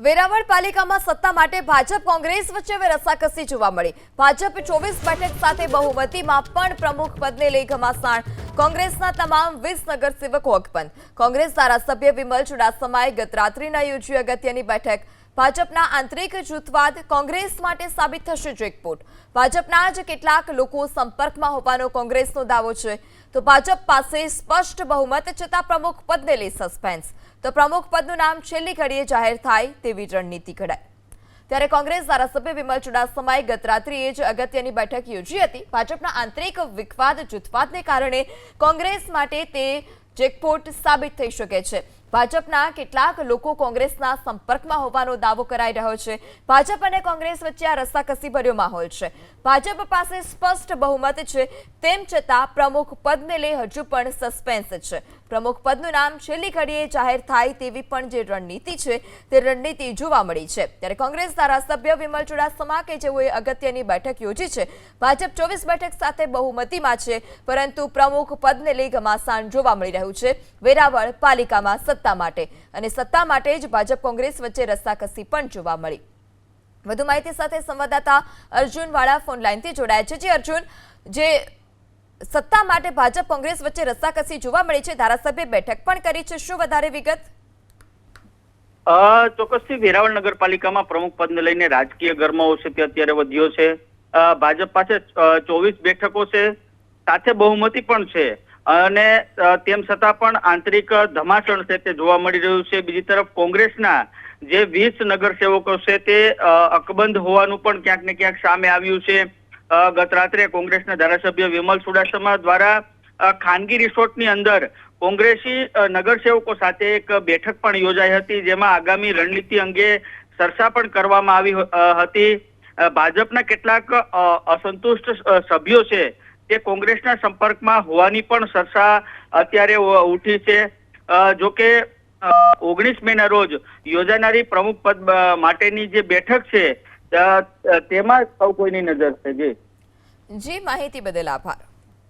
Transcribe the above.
વેરાવળ પાલિકામાં સત્તા માટે ભાજપ કોંગ્રેસ વચ્ચે હવે રસાકસી જોવા મળી। ભાજપ 24 બેઠક સાથે બહુમતીમાં પણ પ્રમુખ પદને લઈ ઘમાસાણ। કોંગ્રેસના તમામ 20 નગરસેવકો અકબંધ। કોંગ્રેસ ધારાસભ્ય વિમલ ચુડાસમાએ ગત રાત્રિના યોજી અગત્યની બેઠક। ભાજપના આંતરિક જૂથવાદ કોંગ્રેસ માટે સાબિત થશે જેકપોટ। ભાજપના જ કેટલાક લોકો સંપર્કમાં હોવાનો કોંગ્રેસનો દાવો છે, તો ભાજપ પાસે સ્પષ્ટ બહુમત છતાં પ્રમુખ પદને લઈ સસ્પેન્સ। તો પ્રમુખ પદનું નામ છેલ્લી ઘડીએ જાહેર થાય તેવી રણનીતિ ઘડાઈ। ત્યારે કોંગ્રેસ ધારાસભ્ય વિમલ ચુડાસમાએ ગત રાત્રિએ જ અગત્યની બેઠક યોજી હતી। ભાજપના આંતરિક વિખવાદ જૂથવાદને કારણે કોંગ્રેસ માટે તે જેકપોટ સાબિત થઈ શકે છે। ભાજપના કેટલાક લોકો કોંગ્રેસના સંપર્કમાં હોવાનો દાવો કરાઈ રહ્યો છે। ભાજપ અને કોંગ્રેસ વચ્ચે આ રસાકસી ભર્યો માહોલ છે। ભાજપ પાસે સ્પષ્ટ બહુમત છે, તેમ છતાં પ્રમુખ પદને લઈ હજુ પણ સસ્પેન્સ છે। પ્રમુખ પદનું નામ છેલ્લી ઘડીએ જાહેર થાય તેવી પણ જે રણનીતિ છે તે રણનીતિ જોવા મળી છે। ત્યારે કોંગ્રેસ ધારાસભ્ય વિમલ ચુડાસમા કે જેઓએ અગત્યની બેઠક યોજી છે, ભાજપ 24 બેઠક સાથે બહુમતીમાં છે, પરંતુ પ્રમુખ પદને લઈ ઘમાસાણ જોવા મળી રહ્યું છે વેરાવળ પાલિકામાં સત્તા માટે, અને સત્તા માટે જ ભાજપ કોંગ્રેસ વચ્ચે રસાકસી પણ જોવા મળી। વધુ માહિતી સાથે સંવાદદાતા અર્જુન વાળા ફોન લાઈનથી જોડાયા છે। જે અર્જુન, જે સત્તા માટે ભાજપ કોંગ્રેસ વચ્ચે રસાકસી જોવા મળી છે, ધારાસભ્ય બેઠક પણ કરી છે, શું વધારે વિગત? ચોક્કસથી વેરાવળ નગરપાલિકામાં પ્રમુખ પદને લઈને રાજકીય ગરમાવો છે તે અત્યારે વધ્યો છે। ભાજપ પાસે 24 બેઠકો છે, સાથે બહુમતી પણ છે, અને તેમ છતાં પણ આંતરિક ધમાસણ છે તે જોવા મળી રહ્યું છે। બીજી તરફ કોંગ્રેસના જે 20 નગરસેવકો છે તે અકબંધ હોવાનું પણ ક્યાંક ને ક્યાંક સામે આવ્યું છે। ગત રાત્રે કોંગ્રેસના ધારાસભ્ય વિમલ ચુડાસમા દ્વારા ખાનગી રિસોર્ટની અંદર કોંગ્રેસી નગરસેવકો સાથે એક બેઠક પણ યોજાઈ હતી, જેમાં આગામી રણનીતિ અંગે ચર્ચા પણ કરવામાં આવી હતી। ભાજપના કેટલાક અસંતુષ્ટ સભ્યો છે તે કોંગ્રેસના સંપર્કમાં હોવાની પણ ચર્ચા અત્યારે ઉઠી છે। જોકે 19 મેના રોજ યોજાનારી પ્રમુખ પદ માટેની જે બેઠક છે તેમાં સૌ કોઈની નજર છે। જી, માહિતી બદલ આભાર।